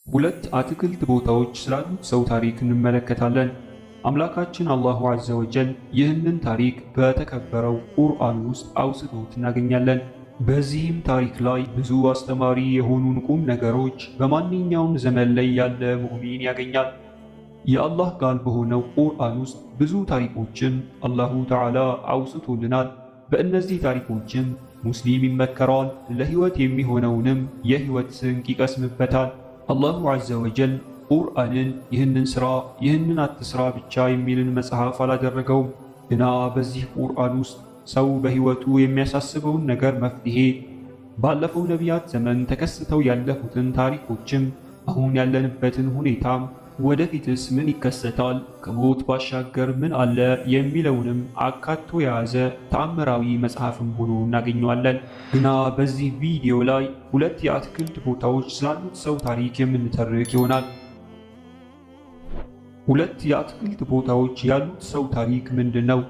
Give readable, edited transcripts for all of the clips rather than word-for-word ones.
ሁለት አትክልት ቦታዎች ስላሉት ሰው ታሪክ እንመለከታለን። አምላካችን አላሁ ዐዘ ወጀል ይህንን ታሪክ በተከበረው ቁርአን ውስጥ አውስቶት እናገኛለን። በዚህም ታሪክ ላይ ብዙ አስተማሪ የሆኑን ቁም ነገሮች በማንኛውም ዘመን ላይ ያለ ሙእሚን ያገኛል። የአላህ ቃል በሆነው ቁርአን ውስጥ ብዙ ታሪኮችን አላሁ ተዓላ አውስቶልናል። በእነዚህ ታሪኮችም ሙስሊም ይመከራል፣ ለህይወት የሚሆነውንም የህይወት ስንቅ ይቀስምበታል። አላሁ ዐዘ ወጀል ቁርአንን ይህንን ስራ ይህንን አትስራ ብቻ የሚልን መጽሐፍ አላደረገውም። ግና በዚህ ቁርአን ውስጥ ሰው በህይወቱ የሚያሳስበውን ነገር መፍትሄ፣ ባለፈው ነቢያት ዘመን ተከስተው ያለፉትን ታሪኮችም፣ አሁን ያለንበትን ሁኔታም፣ ወደፊትስ ምን ይከሰታል፣ ከሞት ባሻገር ምን አለ የሚለውንም አካቶ የያዘ ተአምራዊ መጽሐፍም ሆኖ እናገኘዋለን። ግና በዚህ ቪዲዮ ላይ ሁለት የአትክልት ቦታዎች ስላሉት ሰው ታሪክ የምንተርክ ይሆናል። ሁለት የአትክልት ቦታዎች ያሉት ሰው ታሪክ ምንድን ነው?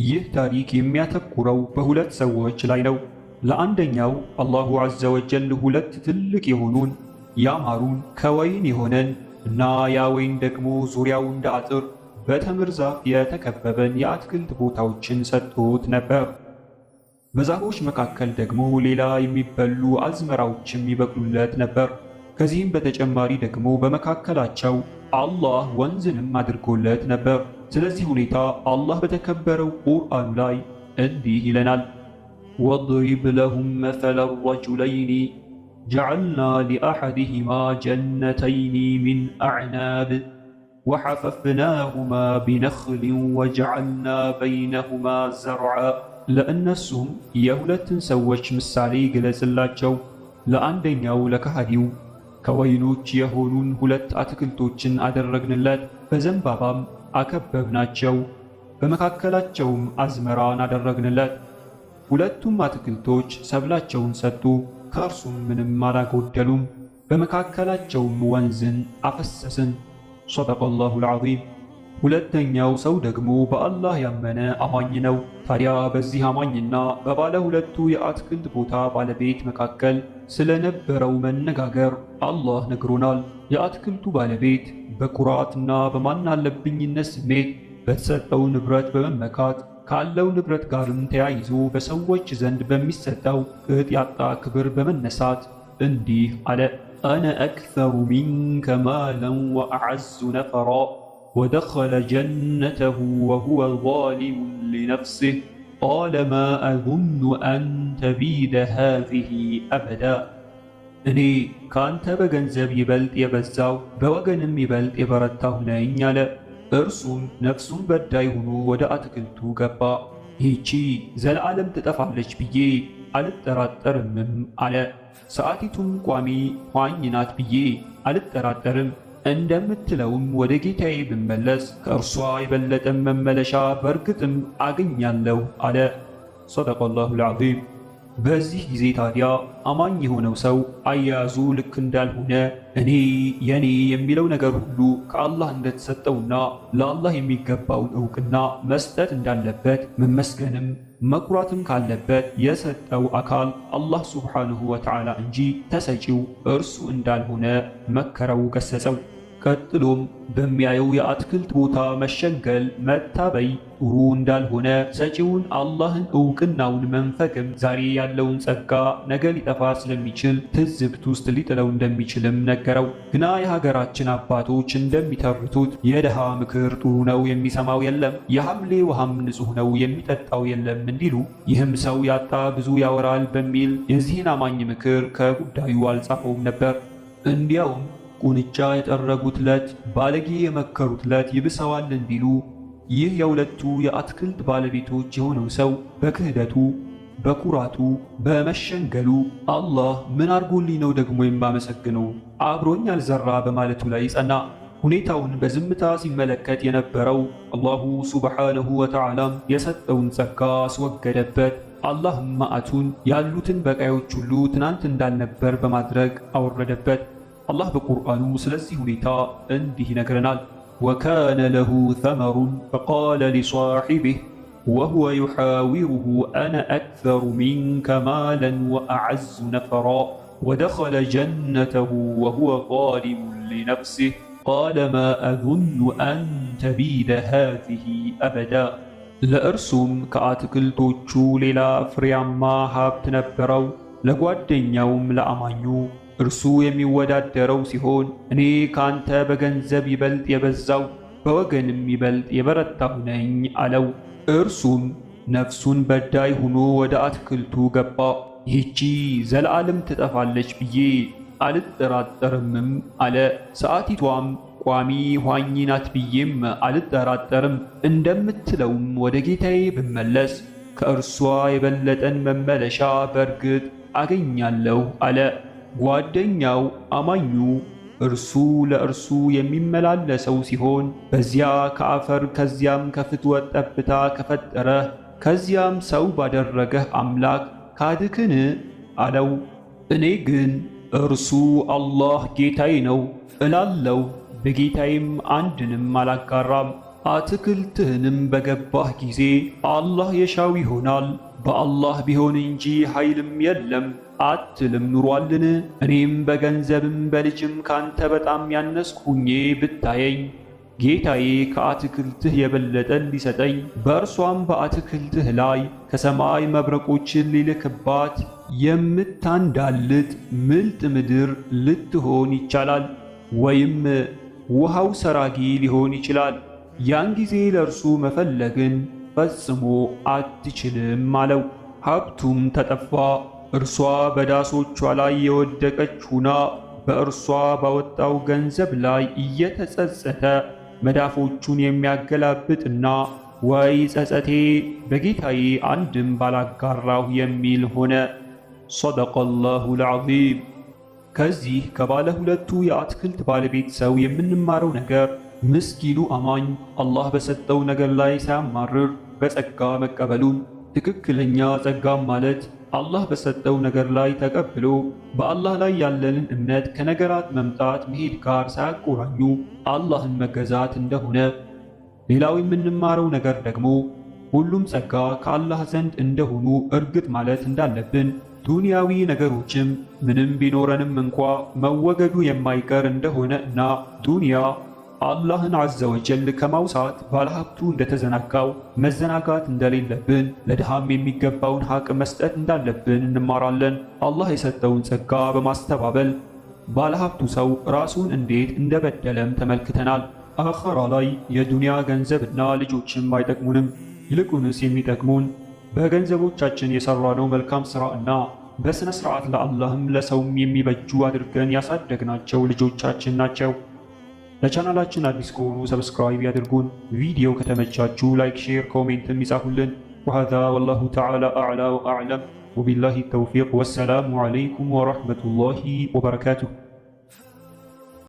ይህ ታሪክ የሚያተኩረው በሁለት ሰዎች ላይ ነው። ለአንደኛው አላሁ ዐዘ ወጀል ሁለት ትልቅ የሆኑን ያማሩን ከወይን የሆነን እና ያ ወይን ደግሞ ዙሪያው እንደ አጥር በተምር ዛፍ የተከበበን የአትክልት ቦታዎችን ሰጥቶት ነበር። በዛፎች መካከል ደግሞ ሌላ የሚበሉ አዝመራዎችም ይበቅሉለት ነበር። ከዚህም በተጨማሪ ደግሞ በመካከላቸው አላህ ወንዝንም አድርጎለት ነበር። ስለዚህ ሁኔታ አላህ በተከበረው ቁርአኑ ላይ እንዲህ ይለናል፣ ወድሪብ ለሁም መሰለ ረጁለይኒ ጀዐልና ሊአሐዲሂማ ጀነተይኒ ሚን አዕናብ ወሐፈፍናሁማ ቢነኽሊን ወጀዐልና በይነሁማ ዘርዓ። ለእነሱም የሁለትን ሰዎች ምሳሌ ግለጽላቸው። ለአንደኛው ለከሃዲው ከወይኖች የሆኑን ሁለት አትክልቶችን አደረግንለት፣ በዘንባባም አከበብናቸው፣ በመካከላቸውም አዝመራን አደረግንለት። ሁለቱም አትክልቶች ሰብላቸውን ሰጡ፣ ከእርሱም ምንም አላጎደሉም፣ በመካከላቸውም ወንዝን አፈሰስን። ሰደቀላሁል ዐዚም። ሁለተኛው ሰው ደግሞ በአላህ ያመነ አማኝ ነው። ታዲያ በዚህ አማኝና በባለ ሁለቱ የአትክልት ቦታ ባለቤት መካከል ስለነበረው መነጋገር አላህ ነግሮናል። የአትክልቱ ባለቤት በኩራትና በማናለብኝነት ስሜት በተሰጠው ንብረት በመመካት ካለው ንብረት ጋርም ተያይዞ በሰዎች ዘንድ በሚሰጠው ቅጥ ያጣ ክብር በመነሳት እንዲህ አለ፣ አነ አክሰሩ ሚንከ ማለን ወአዐዙ ነፈራ ወደኸለ ጀነተሁ ወሁወ ዛሊሙን ሊነፍሲህ ቃለ ማ አዙኑ አን ተቢደ ሃዚሂ አበዳ። እኔ ከአንተ በገንዘብ ይበልጥ የበዛው በወገንም ይበልጥ የበረታሁ ነኝ አለ። እርሱም ነፍሱን በዳይ ሆኖ ወደ አትክልቱ ገባ። ይህቺ ዘለዓለም ትጠፋለች ብዬ አልጠራጠርምም አለ። ሰዓቲቱም ቋሚ ኋኝ ናት ብዬ አልጠራጠርም። እንደምትለውም ወደ ጌታዬ ብመለስ ከእርሷ የበለጠም መመለሻ በእርግጥም አገኛለሁ አለ። ሰደቀላሁል ዐዚም። በዚህ ጊዜ ታዲያ አማኝ የሆነው ሰው አያያዙ ልክ እንዳልሆነ፣ እኔ የኔ የሚለው ነገር ሁሉ ከአላህ እንደተሰጠውና ለአላህ የሚገባውን ዕውቅና መስጠት እንዳለበት፣ መመስገንም መኩራትም ካለበት የሰጠው አካል አላህ ሱብሓነሁ ወተዓላ እንጂ ተሰጪው እርሱ እንዳልሆነ መከረው፣ ገሰጸው። ቀጥሎም በሚያየው የአትክልት ቦታ መሸንገል፣ መታበይ ጥሩ እንዳልሆነ፣ ሰጪውን አላህን ዕውቅናውን መንፈግም ዛሬ ያለውን ጸጋ ነገ ሊጠፋ ስለሚችል ትዝብት ውስጥ ሊጥለው እንደሚችልም ነገረው። ግና የሀገራችን አባቶች እንደሚተርቱት የድሃ ምክር ጥሩ ነው የሚሰማው የለም፣ የሐምሌ ውሃም ንጹሕ ነው የሚጠጣው የለም እንዲሉ ይህም ሰው ያጣ ብዙ ያወራል በሚል የዚህን አማኝ ምክር ከጉዳዩ አልጻፈውም ነበር። እንዲያውም ቁንጫ የጠረጉትለት ባለጌ የመከሩትለት ይብሰዋል እንዲሉ ይህ የሁለቱ የአትክልት ባለቤቶች የሆነው ሰው በክህደቱ፣ በኩራቱ፣ በመሸንገሉ አላህ ምን አርጎልኝ ነው ደግሞ የማመሰግነው አብሮኝ አልዘራ በማለቱ ላይ ጸና። ሁኔታውን በዝምታ ሲመለከት የነበረው አላሁ ሱብሓነሁ ወተዓላም የሰጠውን ጸጋ አስወገደበት። አላህም መዓቱን ያሉትን በቃዮች ሁሉ ትናንት እንዳልነበር በማድረግ አወረደበት። አላህ በቁርአኑ ስለዚህ ሁኔታ እንዲህ ይነግረናል፣ ወካነ ለሁ ተመሩን ፈቃለ ሊሷሒቢህ ወሁወ ዩሓዊሩሁ አነ አክሰሩ ሚንከ ማለን ወአዐዙ ነፈራ ودخل جنته وهو ظالم لنفسه قال ما أظن أن تبيد هذه أبدا ለእርሱም ከአትክልቶቹ ሌላ ፍሬያማ ሀብት ነበረው። ለጓደኛውም ለአማኙ እርሱ የሚወዳደረው ሲሆን እኔ ካንተ በገንዘብ ይበልጥ የበዛው በወገንም ይበልጥ የበረታሁ ነኝ አለው። እርሱም ነፍሱን በዳይ ሆኖ ወደ አትክልቱ ገባ። ይህቺ ዘለዓለም ትጠፋለች ብዬ አልጠራጠርምም አለ። ሰዓቲቷም ቋሚ ኋኝ ናት ብዬም አልጠራጠርም። እንደምትለውም ወደ ጌታዬ ብመለስ ከእርሷ የበለጠን መመለሻ በርግጥ አገኛለሁ አለ። ጓደኛው አማኙ እርሱ ለእርሱ የሚመላለሰው ሲሆን በዚያ ከአፈር ከዚያም ከፍትወት ጠብታ ከፈጠረህ ከዚያም ሰው ባደረገህ አምላክ ካድክን አለው። እኔ ግን እርሱ አላህ ጌታዬ ነው እላለሁ፣ በጌታዬም አንድንም አላጋራም። አትክልትህንም በገባህ ጊዜ አላህ የሻው ይሆናል፣ በአላህ ቢሆን እንጂ ኃይልም የለም አትልም ኑሯልን? እኔም በገንዘብም በልጅም ካንተ በጣም ያነስኩ ሁኜ ብታየኝ ጌታዬ ከአትክልትህ የበለጠን ሊሰጠኝ በእርሷም በአትክልትህ ላይ ከሰማይ መብረቆችን ሊልክባት የምታንዳልጥ ምልጥ ምድር ልትሆን ይቻላል፣ ወይም ውሃው ሰራጊ ሊሆን ይችላል። ያን ጊዜ ለእርሱ መፈለግን ፈጽሞ አትችልም አለው። ሀብቱም ተጠፋ። እርሷ በዳሶቿ ላይ የወደቀች ሁና በእርሷ ባወጣው ገንዘብ ላይ እየተጸጸተ መዳፎቹን የሚያገላብጥና ወይ ጸጸቴ በጌታዬ አንድም ባላጋራሁ የሚል ሆነ። ሰደቀላሁል ዐዚም። ከዚህ ከባለ ሁለቱ የአትክልት ባለቤት ሰው የምንማረው ነገር ምስኪኑ አማኝ አላህ በሰጠው ነገር ላይ ሳያማርር በጸጋ መቀበሉን፣ ትክክለኛ ጸጋም ማለት አላህ በሰጠው ነገር ላይ ተቀብሎ በአላህ ላይ ያለንን እምነት ከነገራት መምጣት መሄድ ጋር ሳያቆራኙ አላህን መገዛት እንደሆነ። ሌላው የምንማረው ነገር ደግሞ ሁሉም ጸጋ ከአላህ ዘንድ እንደሆኑ እርግጥ ማለት እንዳለብን፣ ዱንያዊ ነገሮችም ምንም ቢኖረንም እንኳ መወገዱ የማይቀር እንደሆነ እና ዱንያ አላህን ዐዘ ወጀል ከማውሳት ባለሀብቱ እንደተዘናጋው መዘናጋት እንደሌለብን፣ ለድሃም የሚገባውን ሐቅ መስጠት እንዳለብን እንማራለን። አላህ የሰጠውን ጸጋ በማስተባበል ባለሀብቱ ሰው ራሱን እንዴት እንደበደለም ተመልክተናል። አኸራ ላይ የዱንያ ገንዘብና ልጆችም አይጠቅሙንም። ይልቁንስ የሚጠቅሙን በገንዘቦቻችን የሠራነው መልካም ሥራ እና በሥነ ሥርዓት ለአላህም ለሰውም የሚበጁ አድርገን ያሳደግናቸው ልጆቻችን ናቸው። ለቻናላችን አዲስ ከሆኑ ሰብስክራይብ ያድርጉን። ቪዲዮ ከተመቻችሁ ላይክ፣ ሼር፣ ኮሜንትም ይጻፉልን። ወሃዛ ወላሁ ተዓላ አዕላ ወአዕለም ወቢላሂ ተውፊቅ። ወሰላሙ ዓለይኩም ወረሕመቱላሂ ወበረካቱሁ።